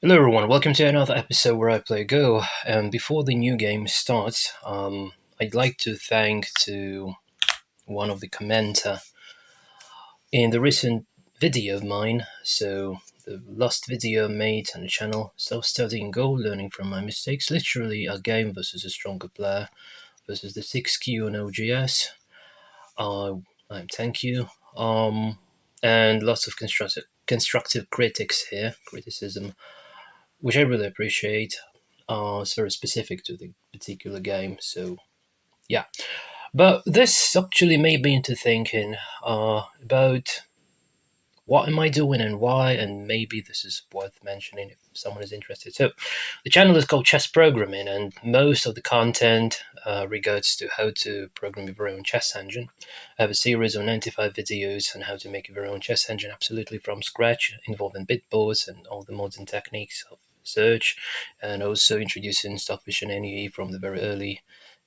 Hello everyone, welcome to another episode where I play Go. And before the new game starts, I'd like to thank to one of the commenter in the recent video of mine. So the last video I made on the channel, self-studying Go, learning from my mistakes, literally a game versus a stronger player versus the 6Q on OGS. Thank you. And lots of constructive criticism, which I really appreciate. It's very specific to the particular game, so yeah. But this actually made me into thinking about what am I doing and why, and maybe this is worth mentioning if someone is interested. So, the channel is called Chess Programming, and most of the content regards to how to program your very own chess engine. I have a series of 95 videos on how to make your very own chess engine absolutely from scratch, involving bitboards and all the modern techniques of search, and also introducing Stockfish and NUE from the very early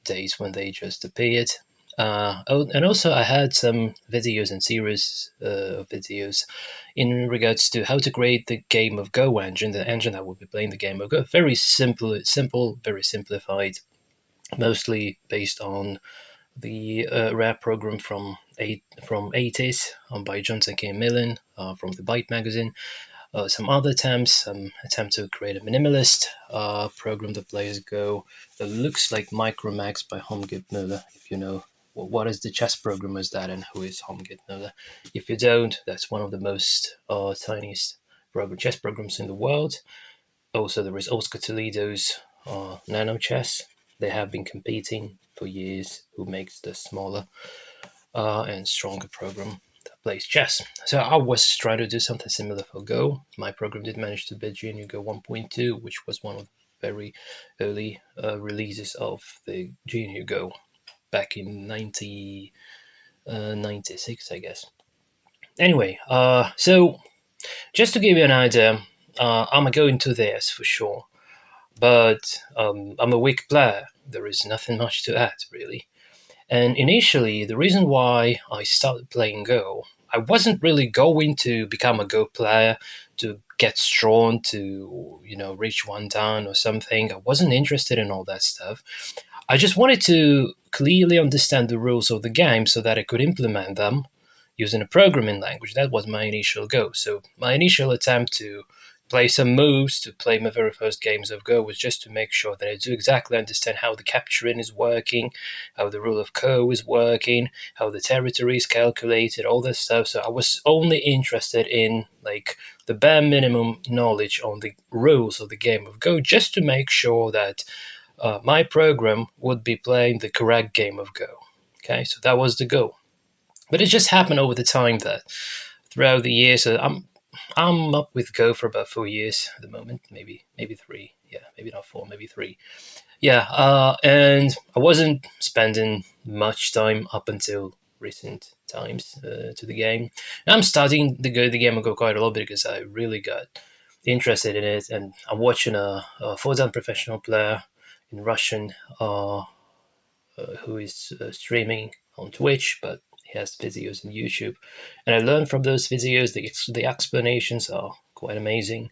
days when they just appeared. And also, I had some videos and series of videos in regards to how to create the game of Go engine, the engine that will be playing the game of Go. Very simple, very simplified, mostly based on the rare program from 80s by Johnson K. Millen from the Byte magazine. Some other attempts, some attempt to create a minimalist program that plays Go that looks like Micromax by Homgit Muller, if you know what is the chess program is that and who is Homgit Muller. If you don't, that's one of the most tiniest chess programs in the world. Also, there is Oscar Toledo's Nano Chess. They have been competing for years who makes the smaller and stronger program that plays chess. So I was trying to do something similar for Go. My program did manage to beat GNU Go 1.2, which was one of the very early releases of the GNU Go back in 96, I guess. Anyway, so just to give you an idea, I'm going to this for sure, but I'm a weak player. There is nothing much to add, really. And initially, the reason why I started playing Go, I wasn't really going to become a Go player to get strong to, reach one down or something. I wasn't interested in all that stuff. I just wanted to clearly understand the rules of the game so that I could implement them using a programming language. That was my initial goal. So my initial attempt to play some moves, to play my very first games of Go, was just to make sure that I do exactly understand how the capturing is working, how the rule of Ko is working, how the territory is calculated, all this stuff. So I was only interested in the bare minimum knowledge on the rules of the game of Go, just to make sure that my program would be playing the correct game of Go. Okay, so that was the goal. But it just happened over the time that throughout the years, I'm up with Go for about 4 years at the moment, maybe 3. Yeah, maybe not 4, maybe 3. Yeah, and I wasn't spending much time up until recent times to the game. And I'm starting to go the game of Go quite a lot because I really got interested in it, and I'm watching a full-time professional player in Russian who is streaming on Twitch, but he has videos on YouTube. And I learned from those videos, the explanations are quite amazing.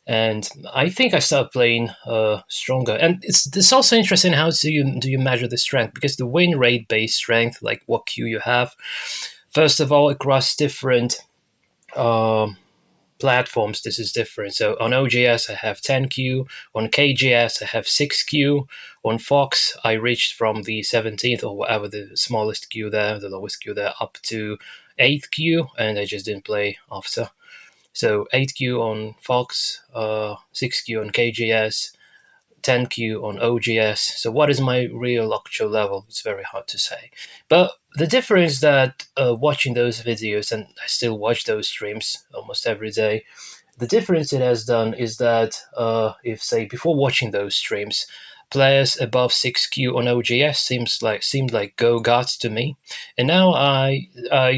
And I think I started playing stronger. And it's also interesting how do you measure the strength, because the win rate based strength, like what Q you have, first of all, across different platforms, this is different. So on OGS, I have 10Q. On KGS, I have 6Q. On Fox, I reached from the 17th or whatever the smallest Q there, the lowest Q there, up to 8th Q, and I just didn't play after. So 8Q on Fox, 6Q on KGS, 10Q on OGS. So what is my real actual level? It's very hard to say. But the difference that watching those videos, and I still watch those streams almost every day, the difference it has done is that if, say, before watching those streams, players above 6Q on OGS seemed like go gods to me, and now I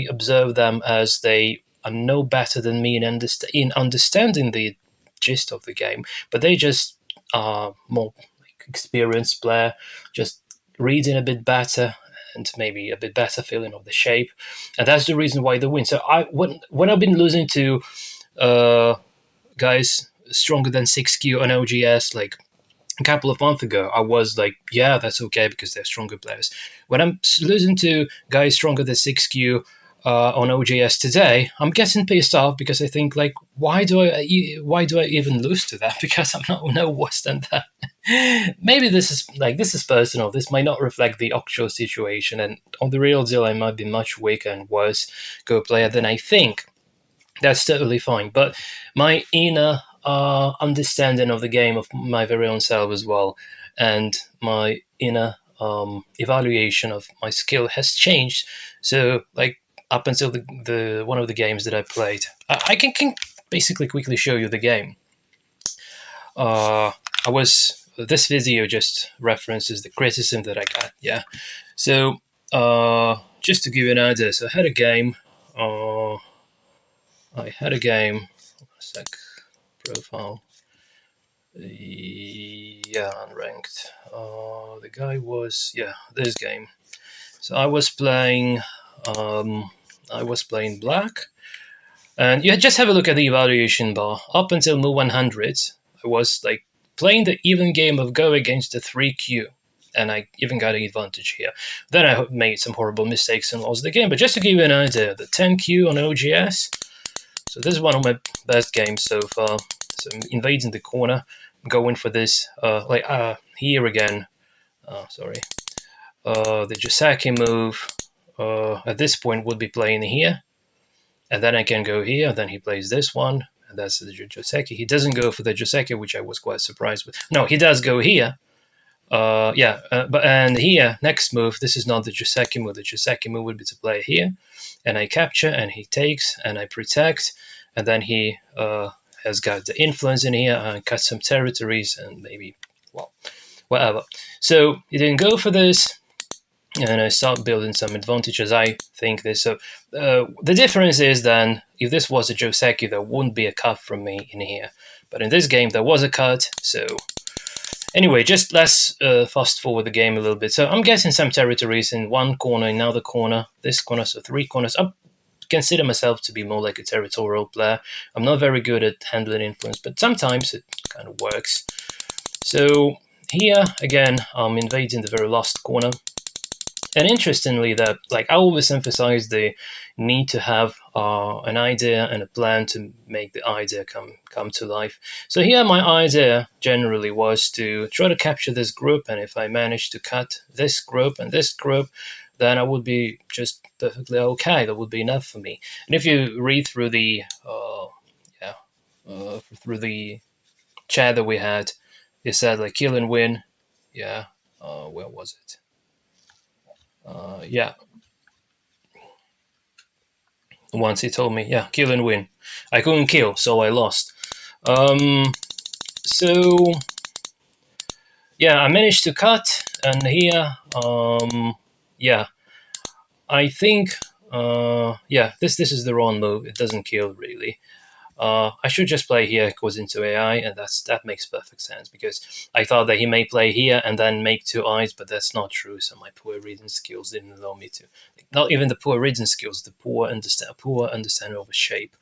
observe them as they are no better than me in understanding the gist of the game, but they just are more experienced player, just reading a bit better and maybe a bit better feeling of the shape, and that's the reason why they win. So when I've been losing to guys stronger than 6Q on OGS like a couple of months ago, I was like, yeah, that's okay because they're stronger players. When I'm losing to guys stronger than 6Q on OGS today, I'm getting pissed off because I think like, why do I even lose to that? Because I'm not no worse than that. Maybe this is personal. This might not reflect the actual situation, and on the real deal, I might be much weaker and worse Go player than I think. That's totally fine. But my inner understanding of the game of my very own self as well, and my inner evaluation of my skill has changed. So, like up until the one of the games that I played, I can basically quickly show you the game. I was This video just references the criticism that I got. Yeah. So, just to give you an idea, so I had a game. I had a game. Sec profile. Yeah, unranked. The guy was this game. So I was playing. I was playing black, and you just have a look at the evaluation bar. Up until move 100, I was like playing the even game of Go against the 3Q, and I even got an advantage here. Then I made some horrible mistakes and lost the game. But just to give you an idea, the 10Q on OGS. So this is one of my best games so far. So I'm invading the corner, I'm going for this, here again. Sorry. The Josaki move at this point would be playing here, and then I can go here. Then he plays this one, and that's the Joseki. He doesn't go for the Joseki, which I was quite surprised with. No, he does go here. But here, next move, this is not the Joseki move. The Joseki move would be to play here, and I capture, and he takes, and I protect, and then he has got the influence in here, and cut some territories, and maybe, well, whatever. So he didn't go for this, and I start building some advantages. I think this. So the difference is then, if this was a Joseki, there wouldn't be a cut from me in here. But in this game, there was a cut, so anyway, just let's fast forward the game a little bit. So I'm getting some territories in one corner, in another corner, this corner, so 3 corners. I consider myself to be more like a territorial player. I'm not very good at handling influence, but sometimes it kind of works. So here, again, I'm invading the very last corner. And interestingly, that like I always emphasize the need to have an idea and a plan to make the idea come to life. So here, my idea generally was to try to capture this group, and if I manage to cut this group and this group, then I would be just perfectly okay. That would be enough for me. And if you read through the through the chat that we had, it said like kill and win. Yeah, where was it? Yeah. Once he told me, yeah, kill and win. I couldn't kill, so I lost. So yeah, I managed to cut, and here, yeah, I think, this is the wrong move. It doesn't kill really. I should just play here, goes into AI, and that makes perfect sense, because I thought that he may play here and then make 2 eyes, but that's not true. So my poor reading skills didn't allow me to. Not even the poor reading skills, the poor understanding of a shape.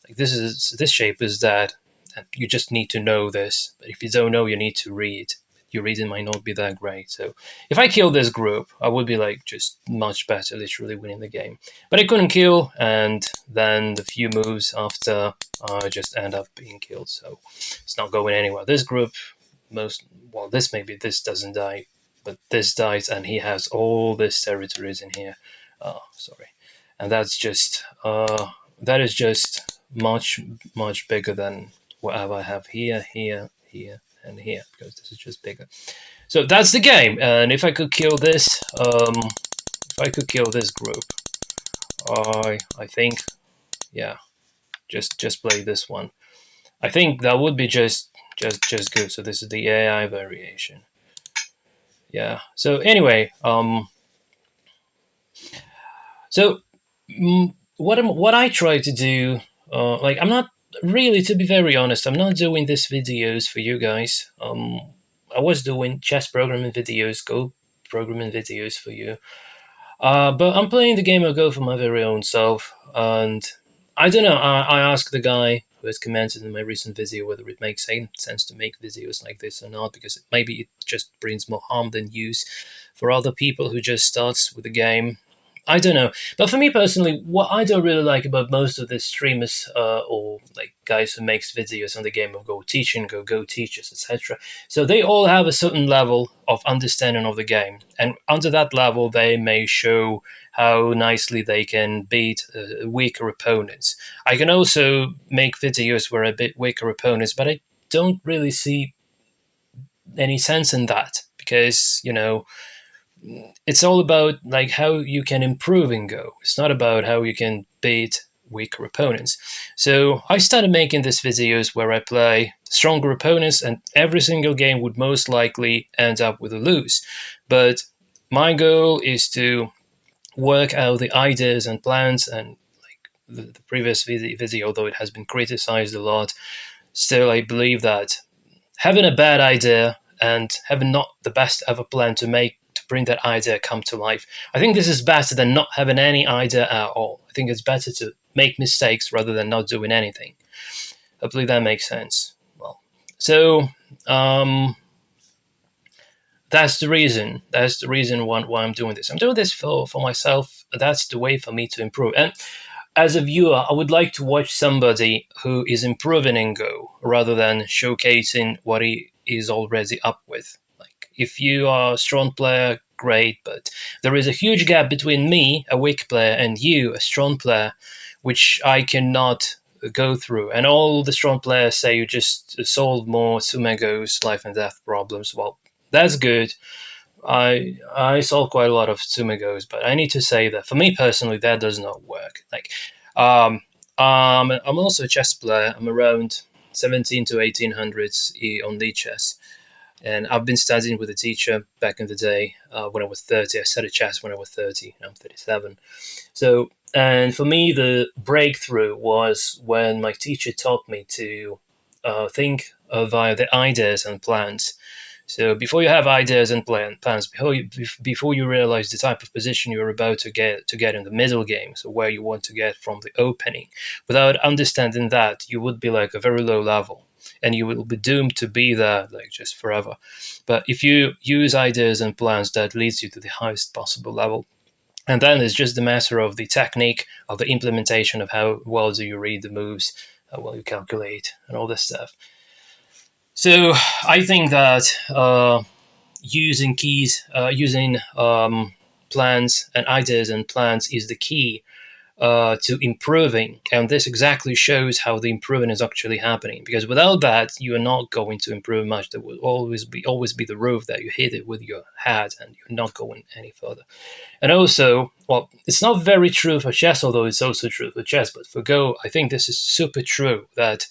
Like this shape is that, and you just need to know this. But if you don't know, you need to read. Your reading might not be that great. So if I kill this group, I would be like just much better, literally winning the game. But I couldn't kill, and then the few moves after, I just end up being killed. So it's not going anywhere. This group, this doesn't die, but this dies, and he has all these territories in here. Sorry, and that is just much bigger than whatever I have here, and here, because this is just bigger. So that's the game. And if I could kill this, group, I think, yeah, just play this one. I think that would be just good. So this is the AI variation. Yeah. So anyway, what I try to do, I'm not really, to be very honest, I'm not doing these videos for you guys. I was doing chess programming videos, Go programming videos for you. But I'm playing the game of Go for my very own self, and I don't know. I asked the guy who has commented in my recent video whether it makes sense to make videos like this or not, because maybe it just brings more harm than use for other people who just starts with the game. I don't know, but for me personally, what I don't really like about most of the streamers or like guys who makes videos on the game of Go, teaching Go teachers, etc. So they all have a certain level of understanding of the game, and under that level, they may show how nicely they can beat weaker opponents. I can also make videos where I beat weaker opponents, but I don't really see any sense in that, because it's all about like how you can improve in Go. It's not about how you can beat weaker opponents. So I started making these videos where I play stronger opponents, and every single game would most likely end up with a lose. But my goal is to work out the ideas and plans, and like the previous video, although it has been criticized a lot, still I believe that having a bad idea and having not the best ever plan to bring that idea come to life, I think this is better than not having any idea at all. I think it's better to make mistakes rather than not doing anything. Hopefully that makes sense. Well, so that's the reason. That's the reason why I'm doing this. I'm doing this for myself. That's the way for me to improve. And as a viewer, I would like to watch somebody who is improving in Go rather than showcasing what he is already up with. Like, if you are a strong player, great, but there is a huge gap between me, a weak player, and you, a strong player, which I cannot go through. And all the strong players say you just solve more Sumego's life and death problems. Well, that's good. I solve quite a lot of Sumigos, but I need to say that for me personally, that does not work. Like, I'm also a chess player. I'm around 17 to 1800s on chess, and I've been studying with a teacher back in the day when I was 30. I studied chess when I was 30, and I'm 37. So, and for me, the breakthrough was when my teacher taught me to think via the ideas and plans. So before you have ideas and plans, before you realize the type of position you're about to get in the middle game, so where you want to get from the opening, without understanding that, you would be like a very low level, and you will be doomed to be there like just forever. But if you use ideas and plans, that leads you to the highest possible level. And then it's just a matter of the technique of the implementation of how well do you read the moves, how well you calculate, and all this stuff. So I think that using plans and ideas and plans is the key to improving, and this exactly shows how the improving is actually happening. Because without that, you are not going to improve much. There will always be the roof that you hit it with your head, and you're not going any further. And also, well, it's not very true for chess, although it's also true for chess. But for Go, I think this is super true that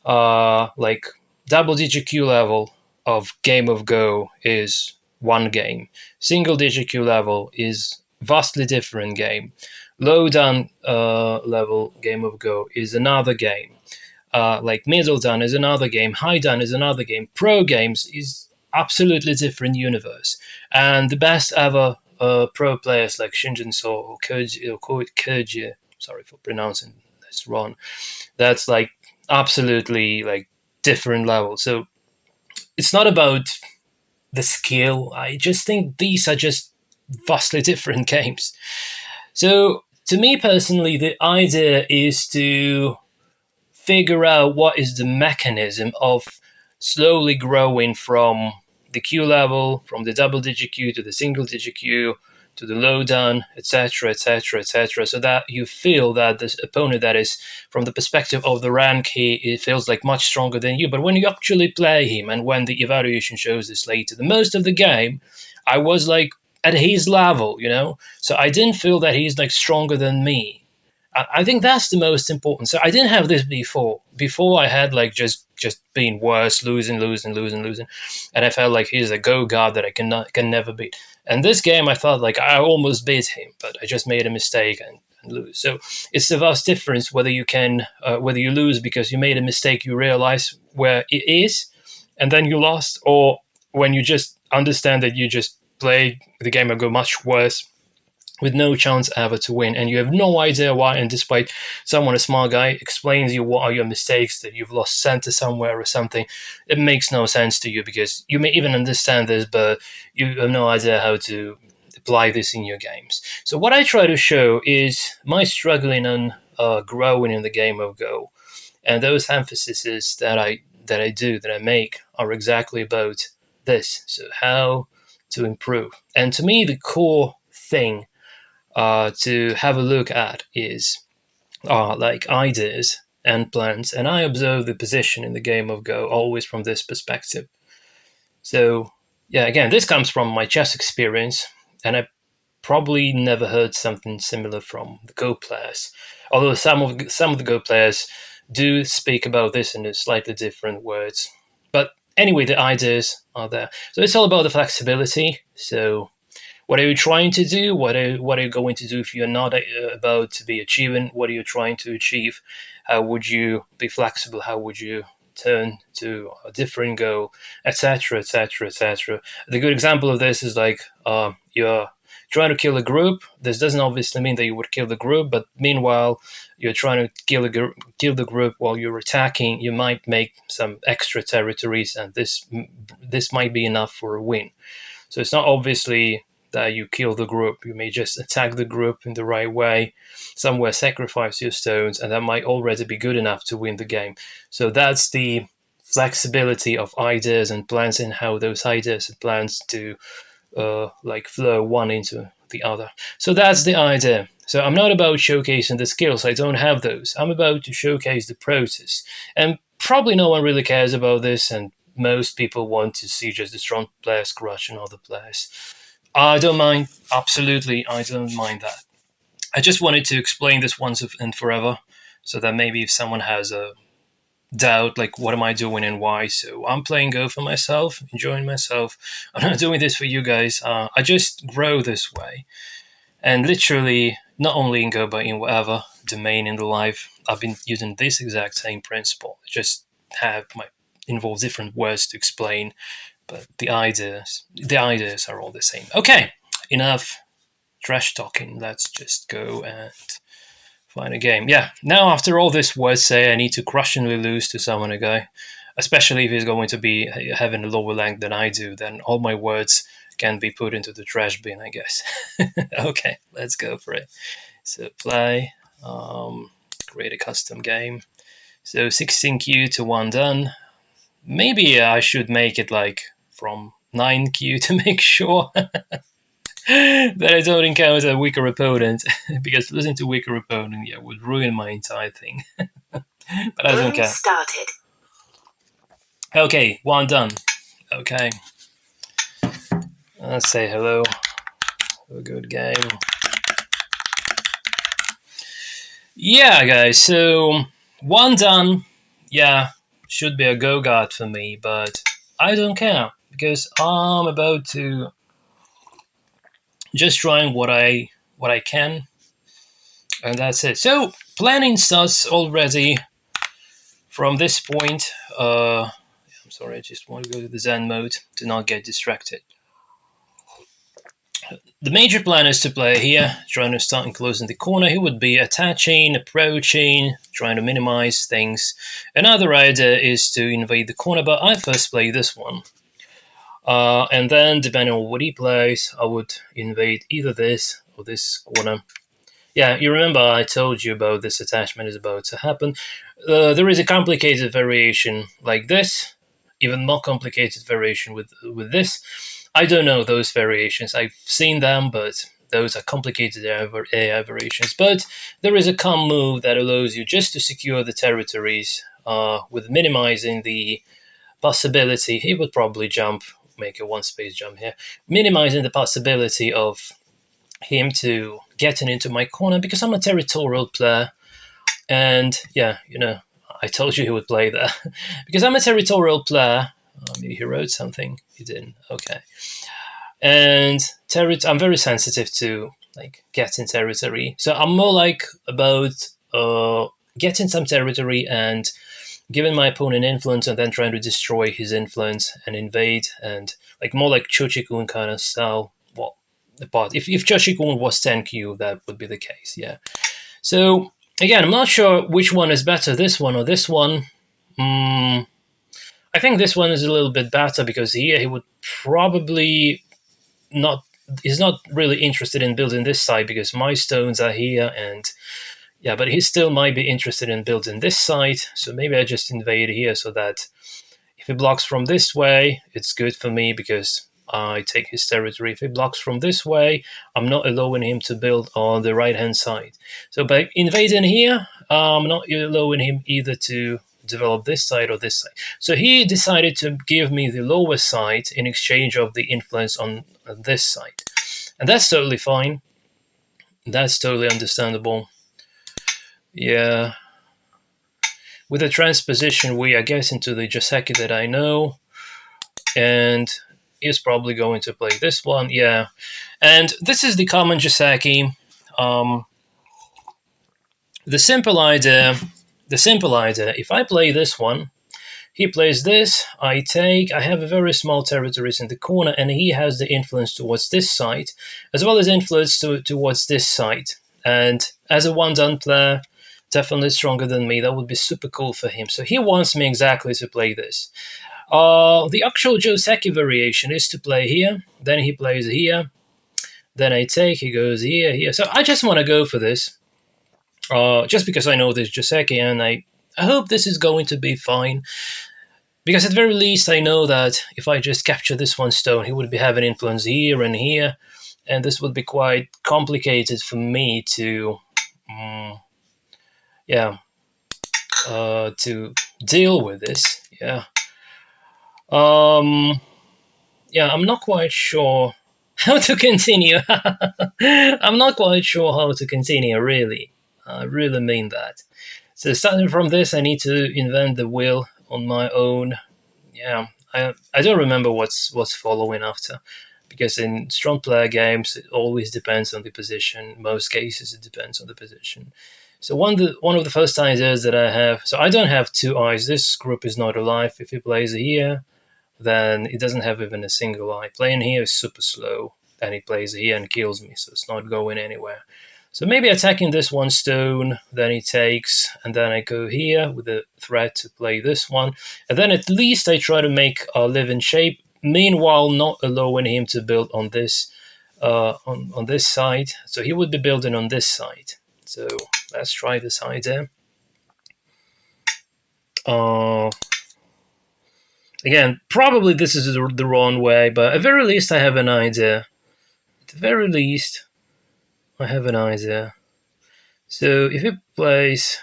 like double digit Q level of game of Go is one game. Single digit Q level is vastly different game. Low down level game of Go is another game. Like middle down is another game. High down is another game. Pro games is absolutely different universe. And the best ever pro players like Shinjin So or Koji, sorry for pronouncing this wrong. That's like absolutely like different level. So it's not about the skill. I just think these are just vastly different games. So to me personally, the idea is to figure out what is the mechanism of slowly growing from the Q level, from the double digit Q to the single digit Q, to the lowdown, etc., etc., etc., so that you feel that this opponent that is, from the perspective of the rank, he feels like much stronger than you. But when you actually play him, and when the evaluation shows this later, the most of the game, I was like at his level, So I didn't feel that he's like stronger than me. I think that's the most important. So I didn't have this before. Before I had like just being worse, losing, and I felt like he's a Go god that I can never beat. And this game, I thought like I almost beat him, but I just made a mistake and lose. So it's the vast difference whether you lose because you made a mistake, you realize where it is, and then you lost, or when you just understand that you just played the game and go much worse, with no chance ever to win, and you have no idea why. And despite someone, a smart guy, explains you what are your mistakes, that you've lost center somewhere or something, it makes no sense to you because you may even understand this, but you have no idea how to apply this in your games. So what I try to show is my struggling on growing in the game of Go, and those emphases that I make are exactly about this. So how to improve, and to me, the core thing to have a look at is like ideas and plans, and I observe the position in the game of Go always from this perspective. So yeah, again, this comes from my chess experience, and I probably never heard something similar from the Go players. Although some of the Go players do speak about this in slightly different words, but anyway, the ideas are there. So it's all about the flexibility. So what are you trying to do? What are you going to do if you're not about to be achieving? What are you trying to achieve? How would you be flexible? How would you turn to a different goal, etc., etc., etc. The good example of this is like you're trying to kill a group. This doesn't obviously mean that you would kill the group, but meanwhile you're trying to kill the group while you're attacking. You might make some extra territories, and this might be enough for a win. So it's not obviously that you kill the group. You may just attack the group in the right way, somewhere sacrifice your stones, and that might already be good enough to win the game. So that's the flexibility of ideas and plans, and how those ideas and plans to like flow one into the other. So that's the idea. So I'm not about showcasing the skills. I don't have those. I'm about to showcase the process. And probably no one really cares about this, and most people want to see just the strong players crushing other players. I don't mind. Absolutely, I don't mind that. I just wanted to explain this once and forever, so that maybe if someone has a doubt, like what am I doing and why, so I'm playing Go for myself, enjoying myself. I'm not doing this for you guys. I just grow this way, and literally not only in Go but in whatever domain in the life, I've been using this exact same principle. Just have my involve different words to explain, but the ideas are all the same. Okay, enough trash talking. Let's just go and find a game. Yeah, now after all this words say, I need to crushingly lose to someone again, especially if he's going to be having a lower rank than I do. Then all my words can be put into the trash bin, I guess. Okay, let's go for it. So play, create a custom game. So 16Q to 1 done. Maybe I should make it like from 9Q to make sure that I don't encounter a weaker opponent, because losing to weaker opponent, yeah, would ruin my entire thing. But I don't care. Started. Okay, 1 done. Okay. Let's say hello. A good game. Yeah, guys, so 1 done. Yeah, should be a go guard for me, but I don't care, because I'm about to just trying what I can, and that's it. So planning starts already from this point. I'm sorry, I just want to go to the Zen mode to not get distracted. The major plan is to play here, trying to start enclosing the corner. He would be attaching, approaching, trying to minimize things. Another idea is to invade the corner, but I first play this one. And then, depending on what he plays, I would invade either this or this corner. Yeah, you remember I told you about this attachment is about to happen. There is a complicated variation like this, even more complicated variation with this. I don't know those variations. I've seen them, but those are complicated AI variations. But there is a calm move that allows you just to secure the territories with minimizing the possibility. He would probably jump, make a one space jump here, minimizing the possibility of him to getting into my corner, because I'm a territorial player. And yeah, I told you he would play there because I'm a territorial player. Maybe he wrote something. He didn't. Okay. And I'm very sensitive to like getting territory. So I'm more like about getting some territory and giving my opponent influence, and then trying to destroy his influence and invade, and like more like Chochikun kind of style. Well, apart. If Joshikun was 10Q, that would be the case, yeah. So, again, I'm not sure which one is better, this one or this one. I think this one is a little bit better because here he would probably not, he's not really interested in building this side because my stones are here, and yeah, but he still might be interested in building this side. So maybe I just invade here so that if he blocks from this way, it's good for me because I take his territory. If he blocks from this way, I'm not allowing him to build on the right hand side. So by invading here, I'm not allowing him either to develop this side or this side. So he decided to give me the lower side in exchange of the influence on this side. And that's totally fine. That's totally understandable. Yeah. With the transposition, we are getting to the Joseki that I know. And he's probably going to play this one. Yeah. And this is the common Joseki. The simple idea, if I play this one, he plays this, I take, I have a very small territories in the corner, and he has the influence towards this side, as well as influence towards this side. And as a one-done player, definitely stronger than me, that would be super cool for him. So he wants me exactly to play this. The actual Joseki variation is to play here, then he plays here, then I take, he goes here, here. So I just want to go for this, just because I know this Joseki, and I hope this is going to be fine. Because at the very least, I know that if I just capture this one stone, he would be having influence here and here, and this would be quite complicated for me to, to deal with this. Yeah. I'm not quite sure how to continue. I'm not quite sure how to continue, really. I really mean that. So starting from this, I need to invent the wheel on my own. Yeah, I don't remember what's following after, because in strong player games it always depends on the position. In most cases it depends on the position. So one of the first ideas that I have, so I don't have two eyes. This group is not alive. If he plays here, then it doesn't have even a single eye. Playing here is super slow, and he plays here and kills me, so it's not going anywhere. So maybe attacking this one stone, then he takes, and then I go here with the threat to play this one, and then at least I try to make a living shape, meanwhile not allowing him to build on this on this side. So he would be building on this side. So let's try this idea. Again, probably this is the wrong way, but at the very least I have an idea. At the very least, I have an idea. So if he plays,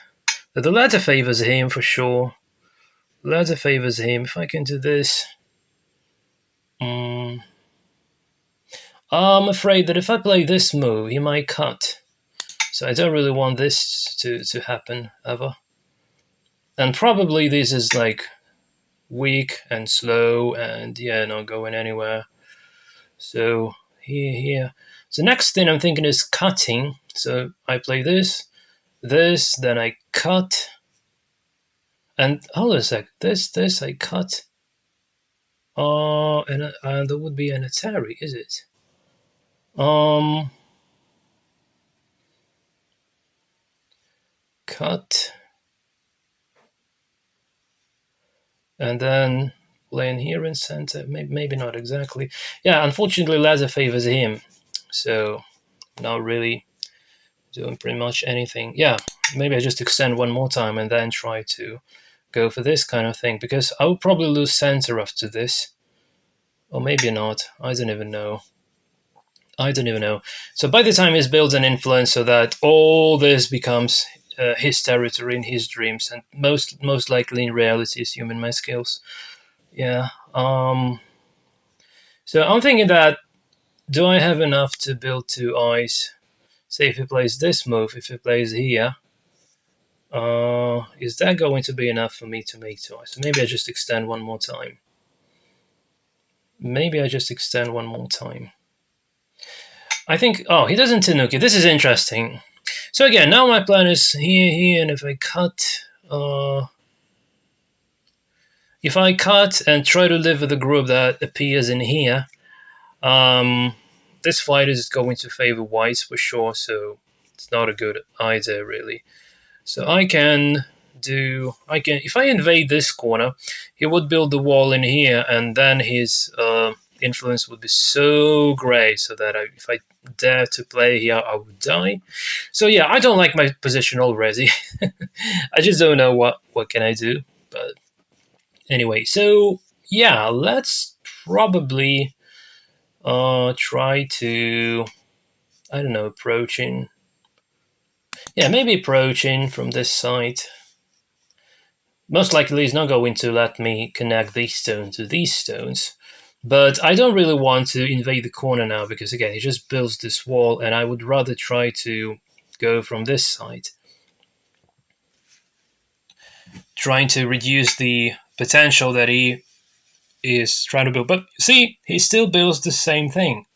the ladder favors him for sure. Ladder favors him. If I can do this, I'm afraid that if I play this move, he might cut. So I don't really want this to happen ever. And probably this is like weak and slow and not going anywhere. So here. So next thing I'm thinking is cutting. So I play this, then I cut. And hold on a sec, this I cut. And there would be an Atari, is it? Cut. And then playing here in center, maybe not exactly. Yeah, unfortunately ladder favors him. So not really doing pretty much anything. Yeah, maybe I just extend one more time and then try to go for this kind of thing, because I will probably lose center after this. Or maybe not. I don't even know. So by the time he's built an influence so that all this becomes his territory in his dreams, and most likely in reality is human my skills. Yeah. So I'm thinking that, do I have enough to build two eyes? Say if he plays this move, if he plays here, is that going to be enough for me to make two eyes? So maybe I just extend one more time. I think, he doesn't Tanuki. This is interesting. So again, now my plan is here, and if I cut and try to live with the group that appears in here, that this fight is going to favor whites for sure, so it's not a good idea really. So I can if I invade this corner, he would build the wall in here, and then his influence would be so great, so that if I dare to play here, I would die. So yeah, I don't like my position already. I just don't know what can I do. But anyway, so yeah, let's probably try to, I don't know, approaching. Yeah, maybe approaching from this side. Most likely he's not going to let me connect these stones to these stones. But I don't really want to invade the corner now, because again, he just builds this wall, and I would rather try to go from this side, trying to reduce the potential that he is trying to build. But see, he still builds the same thing.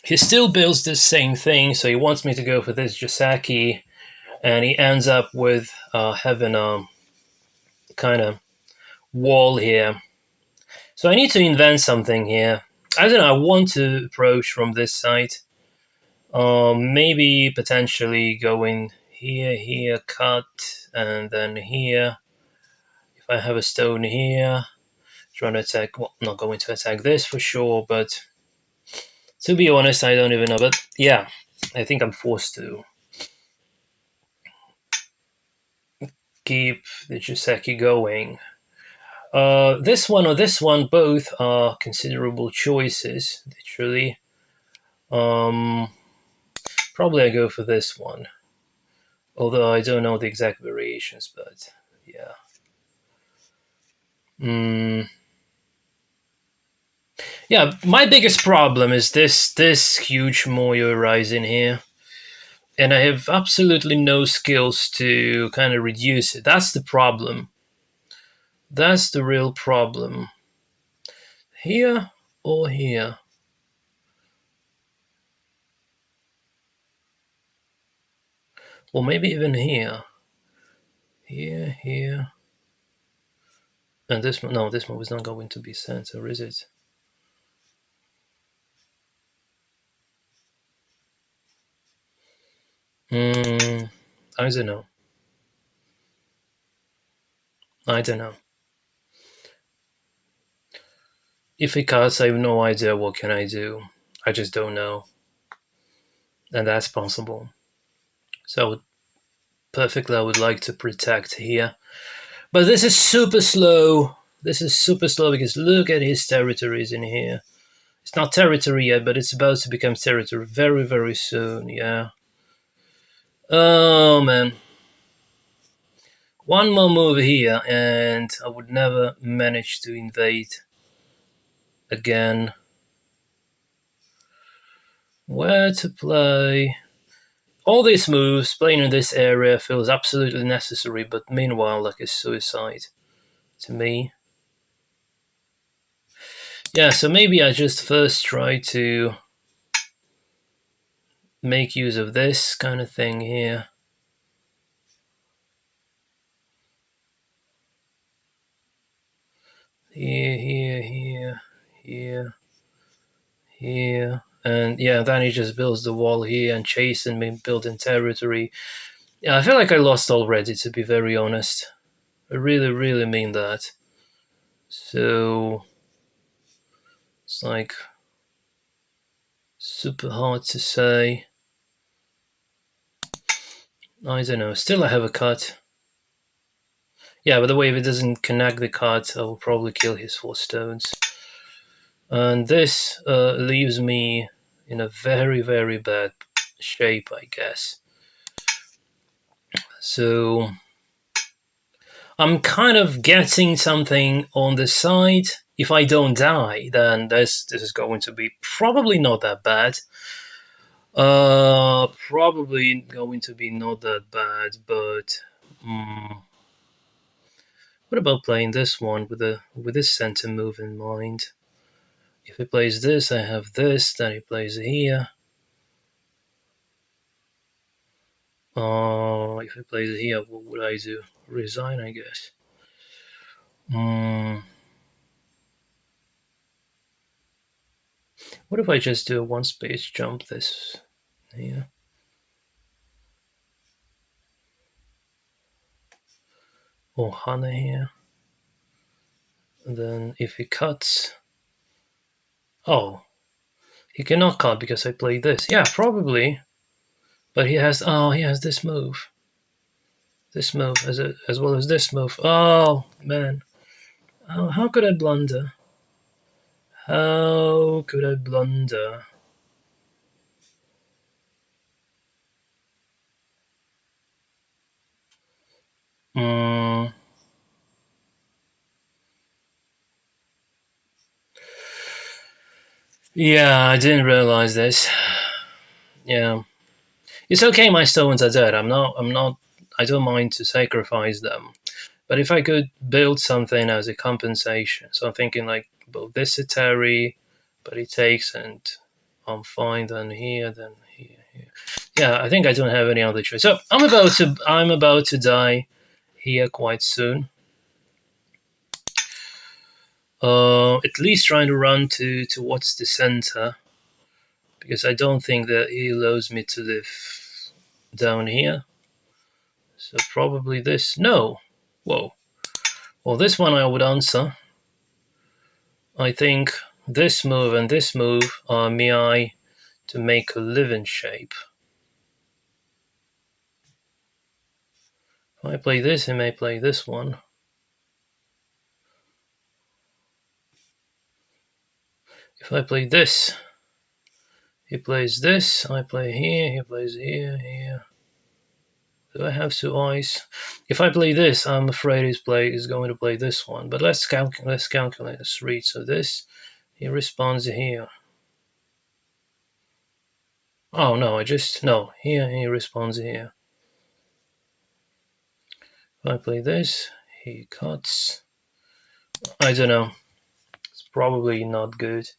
He still builds the same thing, so he wants me to go for this Joseki, and he ends up with having a kind of wall here. So I need to invent something here. I don't know, I want to approach from this side. Maybe potentially going here, here, cut, and then here. If I have a stone here, trying to attack, well, not going to attack this for sure, but to be honest, I don't even know. But yeah, I think I'm forced to keep the Joseki going. This one or this one, both are considerable choices, literally. Um, Probably I go for this one. Although I don't know the exact variations, but yeah. Yeah, my biggest problem is this huge Moyo rising here. And I have absolutely no skills to kind of reduce it. That's the problem. That's the real problem. Here or here? Or maybe even here. Here, here. And this one, no, this one was not going to be center, is it? I don't know. I don't know. If it cuts, I have no idea what can I do. I just don't know. And that's possible. So perfectly I would like to protect here. But this is super slow. This is super slow because look at his territories in here. It's not territory yet, but it's about to become territory very, very soon, yeah. Oh man. One more move here and I would never manage to invade again. Where to play? All these moves, playing in this area, feels absolutely necessary, but meanwhile like a suicide to me. Yeah, so maybe I just first try to make use of this kind of thing here. Here, here, here, here, here. And yeah, then he just builds the wall here and chasing me, building territory. Yeah, I feel like I lost already, to be very honest. I really, really mean that. So it's like super hard to say. I don't know. Still, I have a cut. Yeah, by the way, if it doesn't connect the cut, I will probably kill his 4 stones. And this leaves me in a very, very bad shape, I guess. So I'm kind of getting something on the side. If I don't die, then this is going to be probably not that bad. Probably going to be not that bad, but what about playing this one with this center move in mind? If he plays this, I have this. Then he plays here. If he plays here, what would I do? Resign, I guess. What if I just do a one space jump this here? Or Hana here. And then if he cuts... Oh, he cannot cut because I played this. Yeah, probably. But he has this move. This move as well as this move. Oh, man. How could I blunder? How could I blunder? Mm. Yeah, I didn't realize this. Yeah. It's okay my stones are dead. I don't mind to sacrifice them. But if I could build something as a compensation, so I'm thinking like, well, this is Terry, but he takes and I'm fine. Then here. Yeah, I think I don't have any other choice. So I'm about to die here quite soon. At least trying to run towards the center because I don't think that he allows me to live down here. So probably this. No. Whoa. Well, this one I would answer. I think this move and this move are me to make a living shape. If I play this, he may play this one. If I play this, he plays this. I play here, he plays here. Do I have two eyes? If I play this, I'm afraid he's going to play this one. But let's calculate. Let's read. So this, he responds here. Oh no, here he responds here. If I play this, he cuts. I don't know. It's probably not good.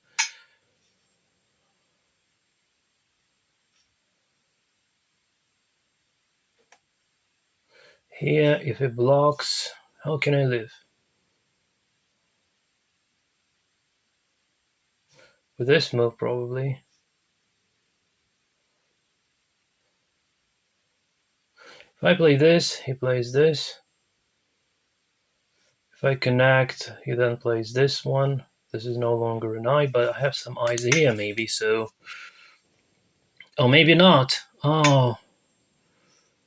Here, if it blocks, how can I live? With this move, probably. If I play this, he plays this. If I connect, he then plays this one. This is no longer an eye, but I have some eyes here, maybe, so... Oh, maybe not. Oh.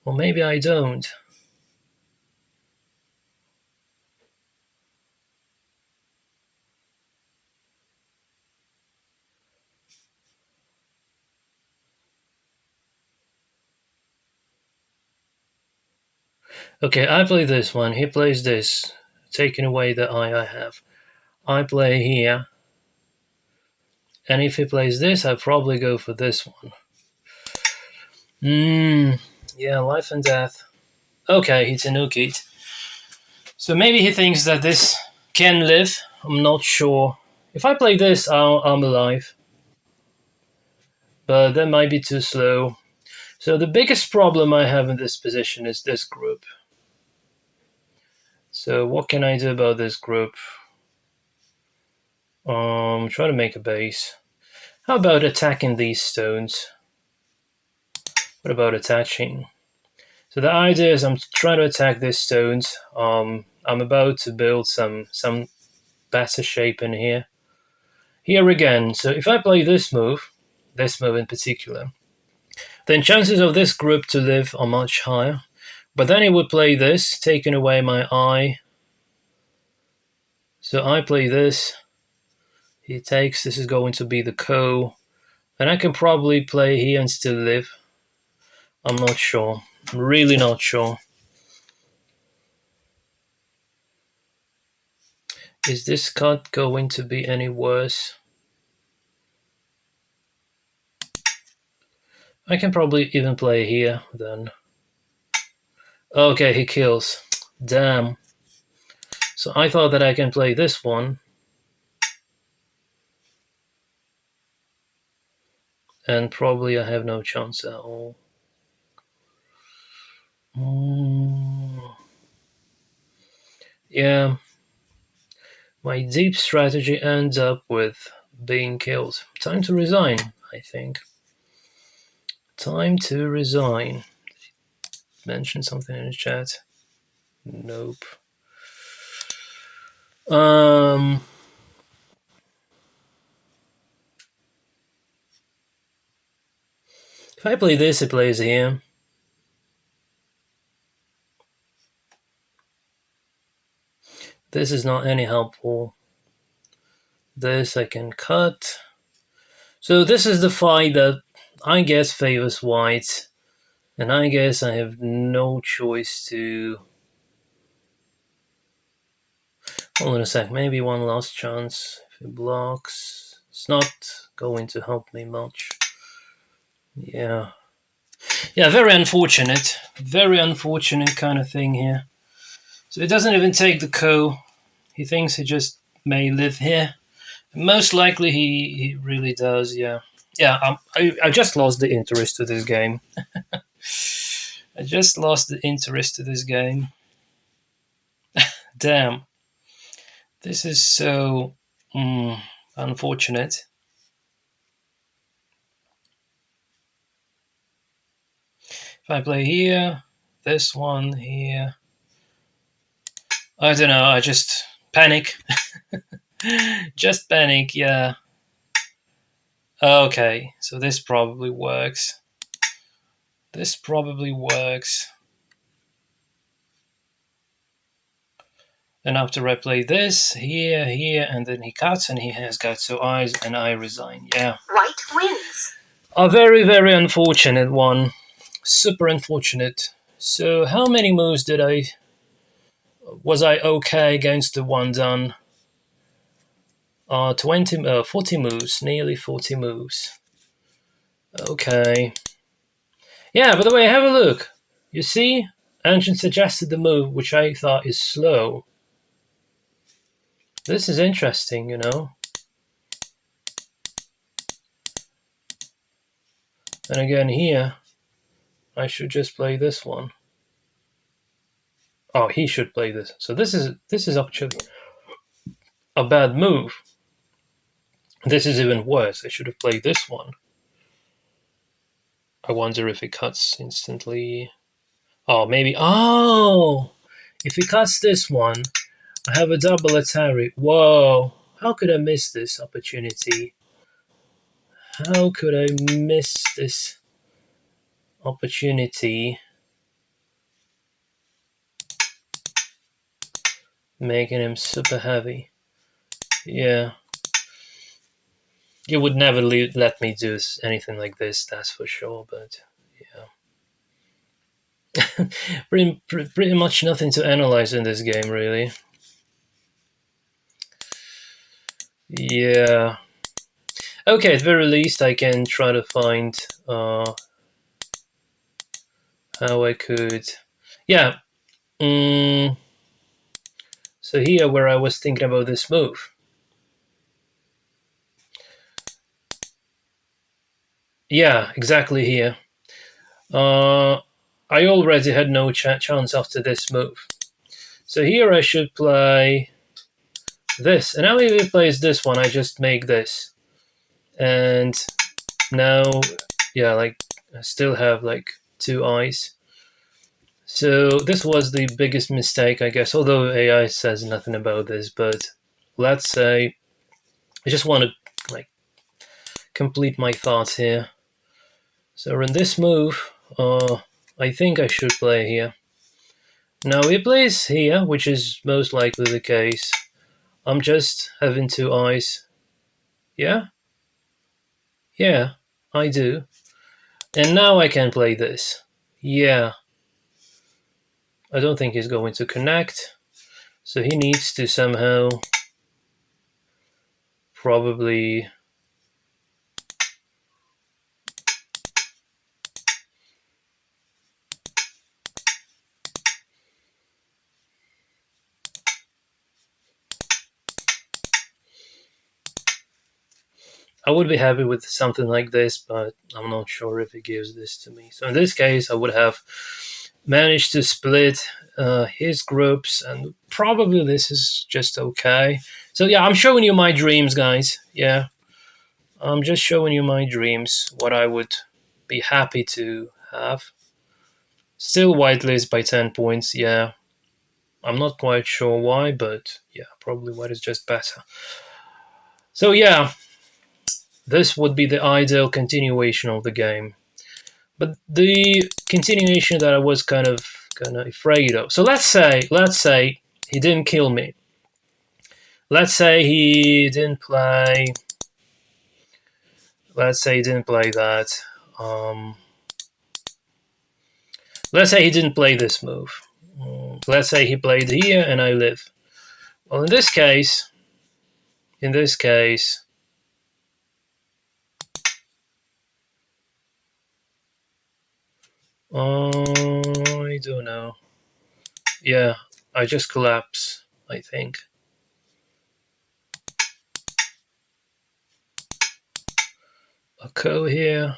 Well, maybe I don't. Okay, I play this one. He plays this, taking away the eye I have. I play here. And if he plays this, I'd probably go for this one. Yeah, life and death. Okay, it's a no-kit. So maybe he thinks that this can live. I'm not sure. If I play this, I'm alive. But that might be too slow. So the biggest problem I have in this position is this group. So what can I do about this group? Try to make a base. How about attacking these stones? What about attaching? So the idea is I'm trying to attack these stones. I'm about to build some better shape in here. Here again, so if I play this move in particular, then chances of this group to live are much higher. But then he would play this, taking away my eye. So I play this. He takes, this is going to be the ko. And I can probably play here and still live. I'm not sure. I'm really not sure. Is this cut going to be any worse? I can probably even play here then. Okay, he kills. Damn. So I thought that I can play this one. And probably I have no chance at all. Yeah. My deep strategy ends up with being killed. time to resign, I think. Time to resign. Mention something in the chat. Nope. If I play this, it plays here. This is not any helpful. This I can cut. So this is the fight that I guess favors white. And I guess I have no choice to... Hold on a sec, maybe one last chance. If he blocks, it's not going to help me much. Yeah. Yeah, very unfortunate. Very unfortunate kind of thing here. So he doesn't even take the ko. He thinks he just may live here. Most likely he really does, yeah. Yeah, I just lost the interest to this game. I just lost the interest to this game. Damn. This is so unfortunate. If I play here, this one here, I don't know, I just panic. Just panic, yeah. Okay, so this probably works. This probably works. Then I have to replay this, here, here, and then he cuts and he has got 2 eyes and I resign, yeah. White wins. A very, very unfortunate one. Super unfortunate. So how many moves did I... Was I okay against the one done? 40 moves, nearly 40 moves. Okay. Yeah, by the way, have a look. You see? Ancient suggested the move, which I thought is slow. This is interesting, you know. And again here, I should just play this one. Oh, he should play this. So this is actually a bad move. This is even worse. I should have played this one. I wonder if he cuts instantly. Oh, maybe. Oh! If he cuts this one, I have a double Atari. Whoa! How could I miss this opportunity? How could I miss this opportunity? Making him super heavy. Yeah. You would never let me do anything like this, that's for sure, but yeah. pretty much nothing to analyze in this game, really. Yeah. Okay, at the very least I can try to find how I could... Yeah. So here where I was thinking about this move. Yeah, exactly here. I already had no chance after this move. So here I should play this. And now if he plays this one, I just make this. And now, yeah, like, I still have like 2 eyes. So this was the biggest mistake, I guess, although AI says nothing about this, but let's say I just want to like complete my thoughts here. So in this move, I think I should play here. Now he plays here, which is most likely the case. I'm just having 2 eyes. Yeah? Yeah, I do. And now I can play this. Yeah. I don't think he's going to connect. So he needs to somehow probably... I would be happy with something like this, but I'm not sure if it gives this to me. So in this case, I would have managed to split his groups, and probably this is just okay. So yeah, I'm showing you my dreams, guys. Yeah. I'm just showing you my dreams, what I would be happy to have. Still whitelist by 10 points, yeah. I'm not quite sure why, but yeah, probably white is just better. So yeah, this would be the ideal continuation of the game. But the continuation that I was kind of afraid of. So let's say he didn't kill me. Let's say he didn't play. Let's say he didn't play that. Um, let's say he didn't play this move. Let's say he played here and I live. Well, in this case, I don't know. Yeah, I just collapse, I think. A co here.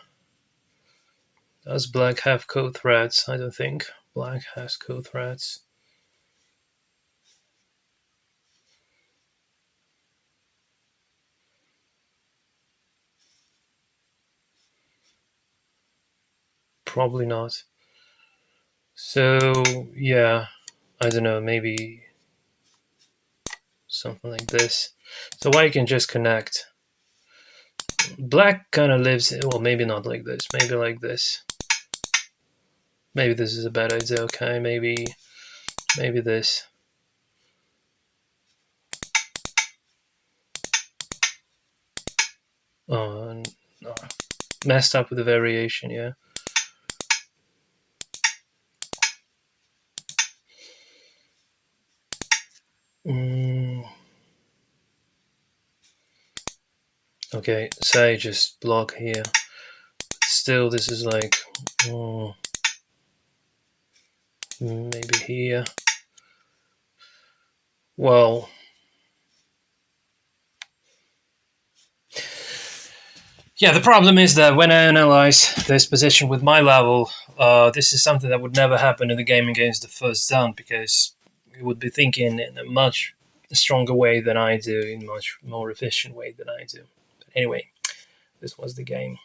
Does black have co threats? I don't think black has co threats. Probably not. So, yeah, I don't know, maybe something like this. So white can just connect. Black kind of lives, well, maybe not like this, maybe like this. Maybe this is a bad idea, okay, maybe this. Oh, no. Messed up with the variation, yeah. Okay, say just block here. Still, this is like maybe here. Well, yeah, the problem is that when I analyze this position with my level, this is something that would never happen in the game against the first dan, because you would be thinking in a much stronger way than I do, in a much more efficient way than I do. But anyway, this was the game.